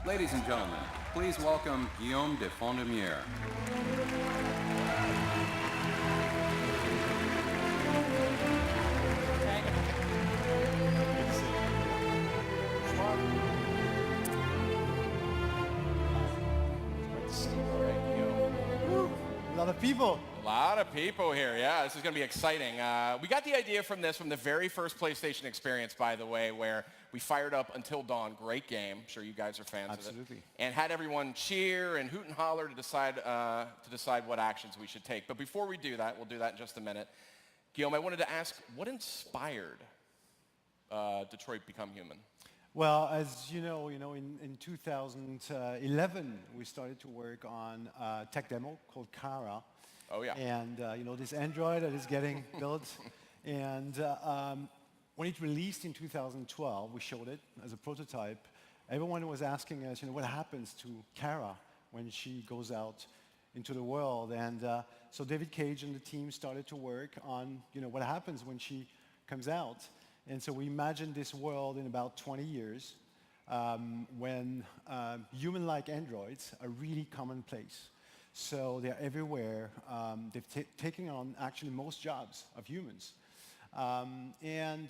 Ladies and gentlemen, please welcome Guillaume de Fondemiere. A lot of people. A lot of people here, yeah. This is going to be exciting. We got the idea from the very first PlayStation experience, by the way, where we fired up Until Dawn. Great game. I'm sure you guys are fans Absolutely. of it. And had everyone cheer and hoot and holler to decide what actions we should take. But before we do that, we'll do that in just a minute. Guillaume, I wanted to ask, what inspired Detroit Become Human? Well, as you know, in 2011, we started to work on a tech demo called Kara. Oh, yeah. And, this Android that is getting built. And when it released in 2012, we showed it as a prototype. Everyone was asking us, what happens to Kara when she goes out into the world? And so David Cage and the team started to work on, what happens when she comes out. And so we imagined this world in about 20 years when human-like androids are really commonplace. So they're everywhere. They've taken on actually most jobs of humans. And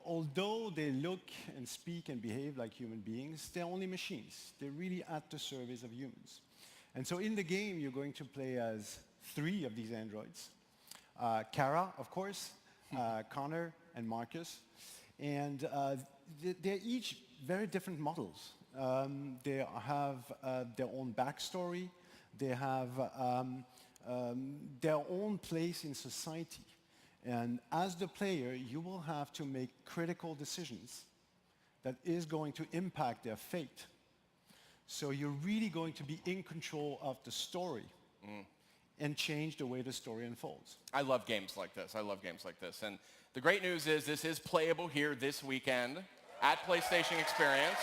although they look and speak and behave like human beings, they're only machines. They're really at the service of humans. And so in the game, you're going to play as 3 of these androids. Kara, of course, Connor, and Marcus. And they're each very different models. They have their own backstory. They have their own place in society. And as the player, you will have to make critical decisions that is going to impact their fate. So you're really going to be in control of the story and change the way the story unfolds. I love games like this. And the great news is this is playable here this weekend at PlayStation Experience.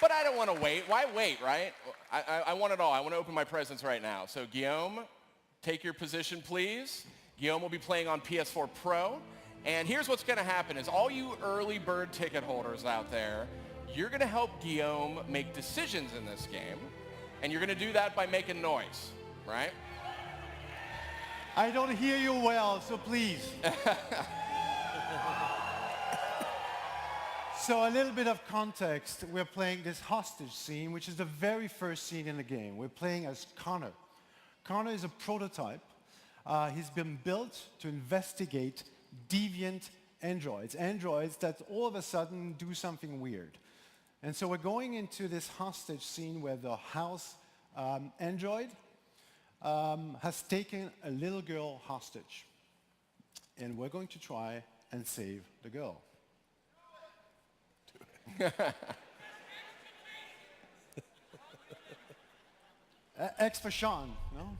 But I don't want to wait. Why wait, right? I want it all. I want to open my presents right now. So Guillaume, take your position, please. Guillaume will be playing on PS4 Pro. And here's what's going to happen is all you early bird ticket holders out there, you're going to help Guillaume make decisions in this game. And you're going to do that by making noise, right? I don't hear you well, so please. So a little bit of context. We're playing this hostage scene, which is the very first scene in the game. We're playing as Connor. Connor is a prototype. He's been built to investigate deviant androids that all of a sudden do something weird. And so we're going into this hostage scene where the house android has taken a little girl hostage. And we're going to try and save the girl. X for Sean, no?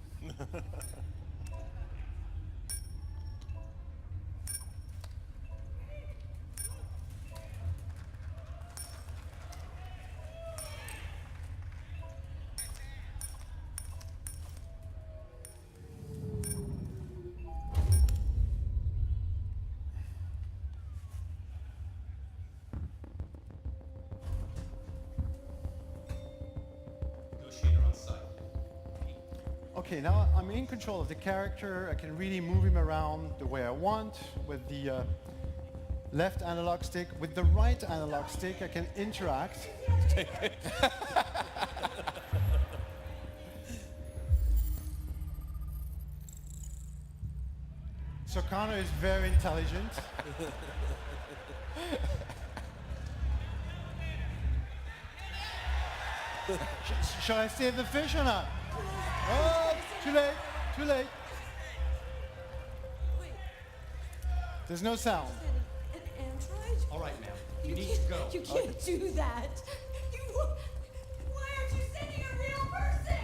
Okay, now I'm in control of the character. I can really move him around the way I want with the left analog stick. With the right analog stick, I can interact. So Connor is very intelligent. Shall I save the fish or not? Oh, too late, too late. Wait. There's no sound. An android? All right, ma'am. You need to go. You can't do that. Why aren't you sending a real person?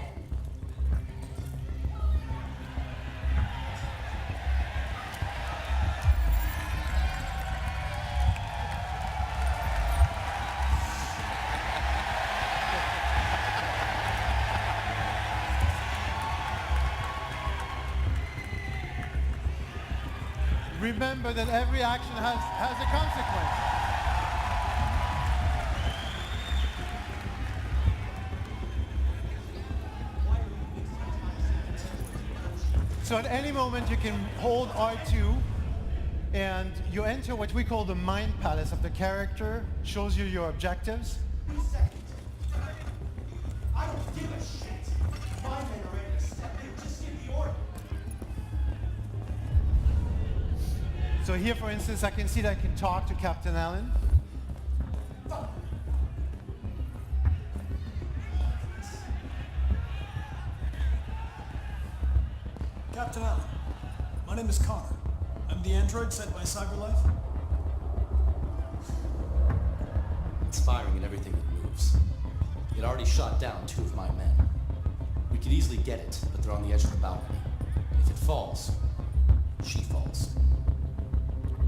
Remember that every action has a consequence. So at any moment you can hold R2 and you enter what we call the mind palace of the character, shows you your objectives. 2 seconds. I don't give a shit. My men are ready to step in. Just give the order. So here, for instance, I can see that I can talk to Captain Allen. Captain Allen, my name is Connor. I'm the android sent by CyberLife. It's firing at everything that moves. It already shot down 2 of my men. We could easily get it, but they're on the edge of the balcony. If it falls, she falls.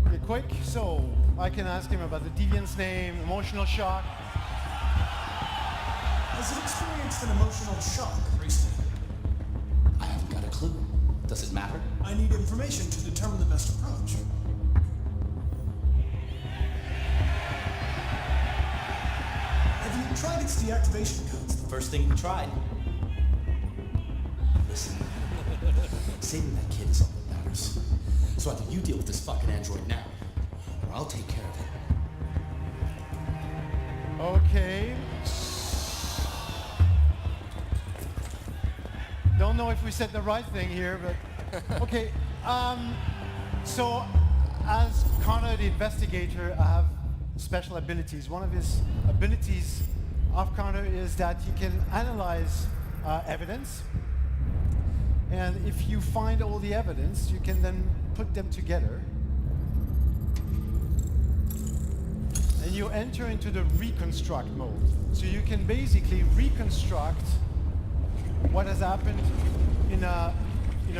Okay, quick. So I can ask him about the deviant's name, emotional shock. Has it experienced an emotional shock recently? I haven't got a clue. Does it matter? I need information to determine the best approach. Have you tried its deactivation codes? First thing we tried. Listen, saving that kid is all that matters. So either you deal with this fucking android now, or I'll take care of it. Okay. Don't know if we said the right thing here, but okay. So as Connor the investigator, I have special abilities. One of his abilities of Connor is that he can analyze evidence. And if you find all the evidence, you can then put them together. And you enter into the reconstruct mode. So you can basically reconstruct what has happened in a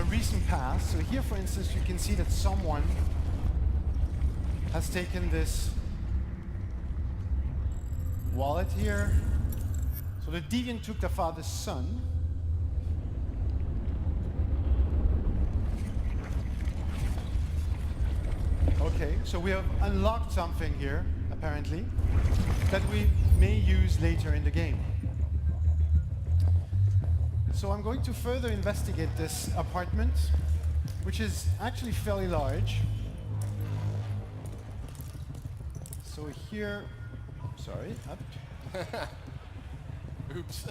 recent past. So here, for instance, you can see that someone has taken this wallet here. So the deviant took the father's son. Okay, so we have unlocked something here, apparently, that we may use later in the game. So I'm going to further investigate this apartment, which is actually fairly large. So here, sorry, up. Oops.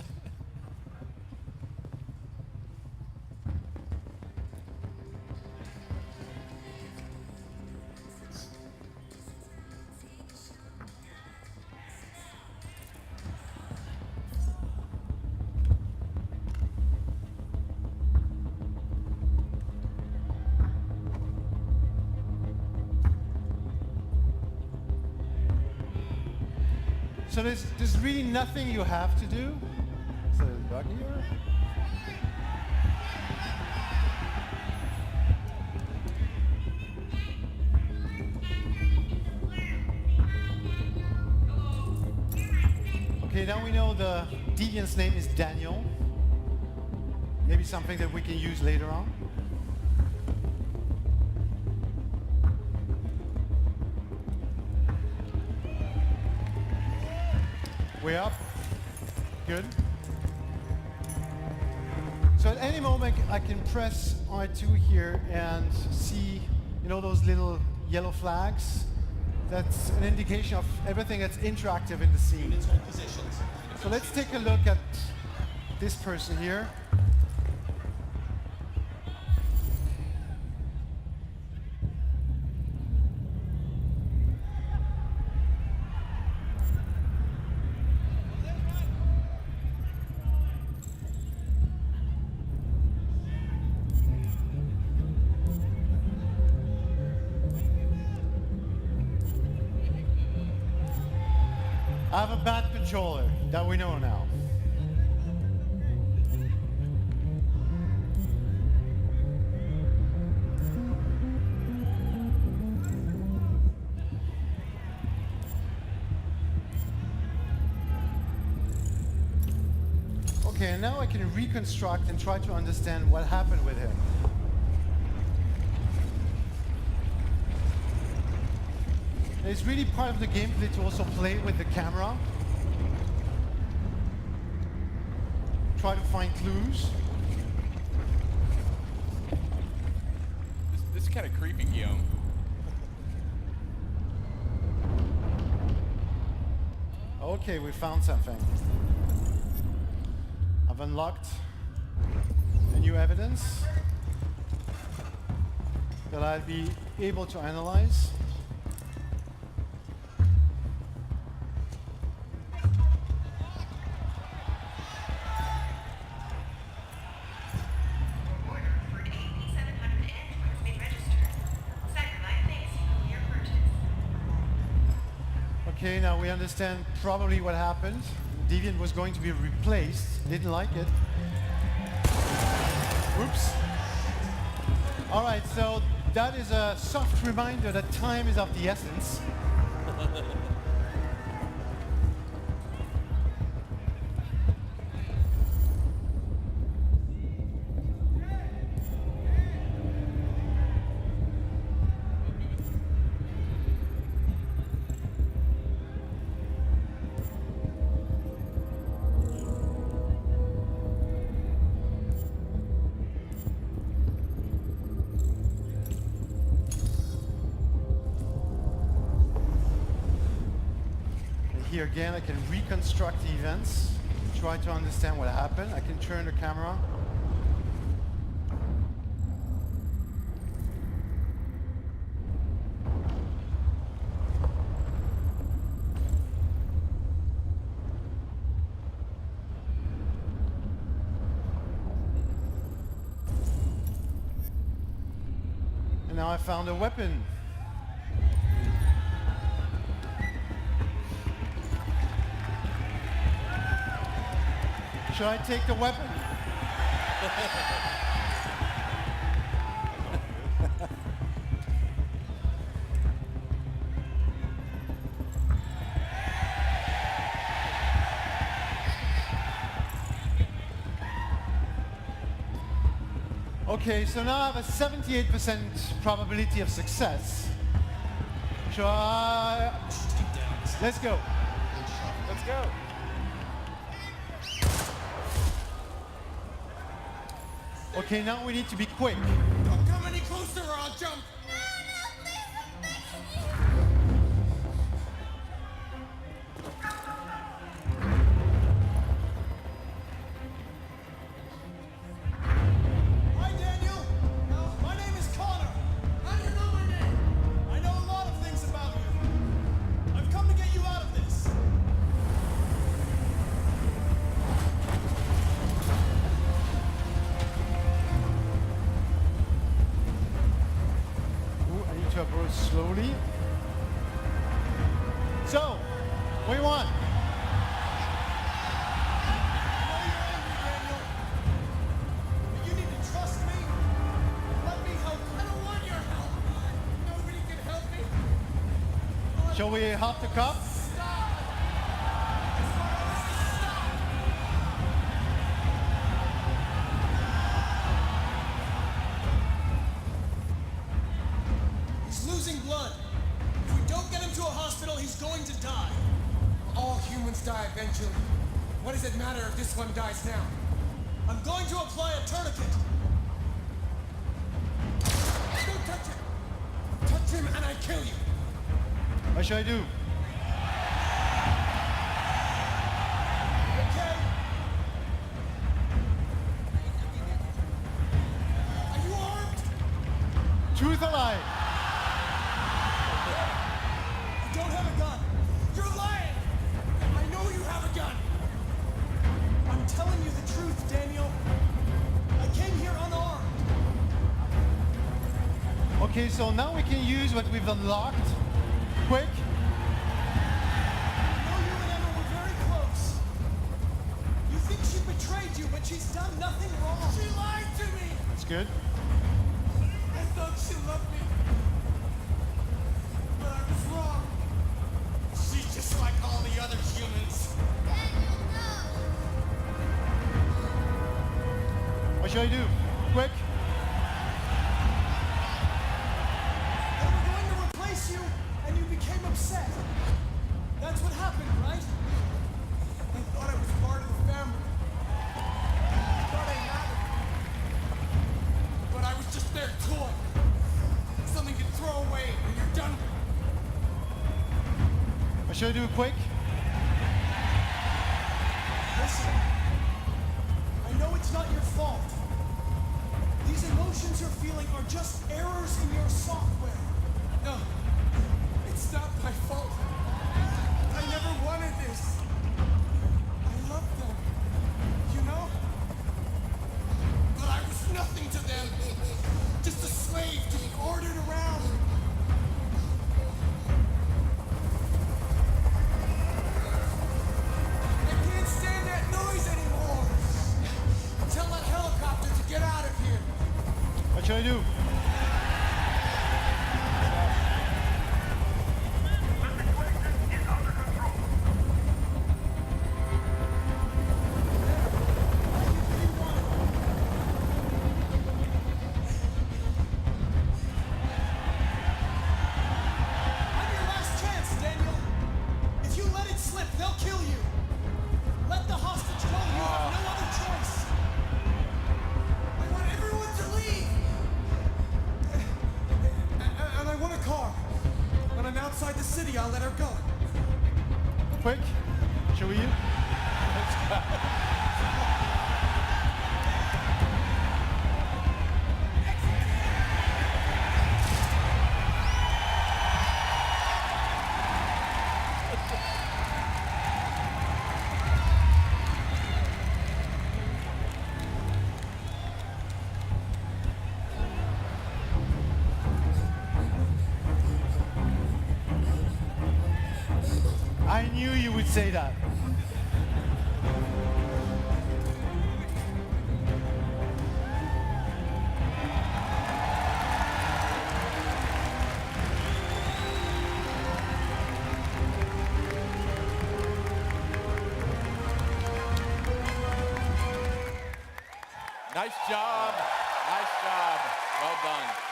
So there's really nothing you have to do. So back here. Okay, now we know the deviant's name is Daniel. Maybe something that we can use later on. Way up. Good. So at any moment I can press R2 here and see, you know, those little yellow flags? That's an indication of everything that's interactive in the scene. So let's take a look at this person here. I have a bad controller, that we know now. Okay, and now I can reconstruct and try to understand what happened with him. It's really part of the gameplay to also play with the camera. Try to find clues. kind of creepy, Guillaume. Okay, we found something. I've unlocked a new evidence that I'll be able to analyze. Okay, now we understand probably what happened. Deviant was going to be replaced, didn't like it. Oops. All right, so that is a soft reminder that time is of the essence. Here again, I can reconstruct the events, try to understand what happened. I can turn the camera. And now I found a weapon. Should I take the weapon? Okay, so now I have a 78% probability of success. Should I? Let's go. Let's go. Okay, now we need to be quick. Don't come any closer or I'll jump. Hi, Daniel. My name is Connor. How do you know my name? I know a lot of things about you. I've come to get you out of this. Ooh, I need to approach slowly. So, what do you want? But you need to trust me. Let me help you. I don't want your help. Nobody can help me. Shall we hop the cup? He's losing blood. If we don't get him to a hospital, he's going to die. All humans die eventually. What does it matter if this one dies now? I'm going to apply a tourniquet. Don't touch him. Touch him and I kill you. What should I do? Okay? Are you armed? Truth or lie? I don't have a gun. You're lying. I know you have a gun. I'm telling you the truth, Daniel. I came here unarmed. Okay, so now we can use what we've unlocked. Quick. I know you and Emma were very close. You think she betrayed you, but she's done nothing wrong. She lied to me. That's good. I thought she loved me. But I was wrong. She's just like all the other humans. What should I do? Quick. They were going to replace you, and you became upset. That's what happened, right? I thought I was part of the family. I thought I mattered. But I was just their toy. should I do it quick? Listen, I know it's not your fault. These emotions you're feeling are just errors in your software. No, it's not my fault. I never wanted this. I love them, you know? But I was nothing to them. Just a slave to be ordered around. I can't stand that noise anymore. Tell that helicopter to get out of here. What should I do? I'm your last chance, Daniel. If you let it slip, they'll kill you. Let the hostage go. You have no other choice. I want everyone to leave. And I want a car. When I'm outside the city, I'll let her go. Quick. Should we? I knew you would say that. Nice job. Nice job. Well done.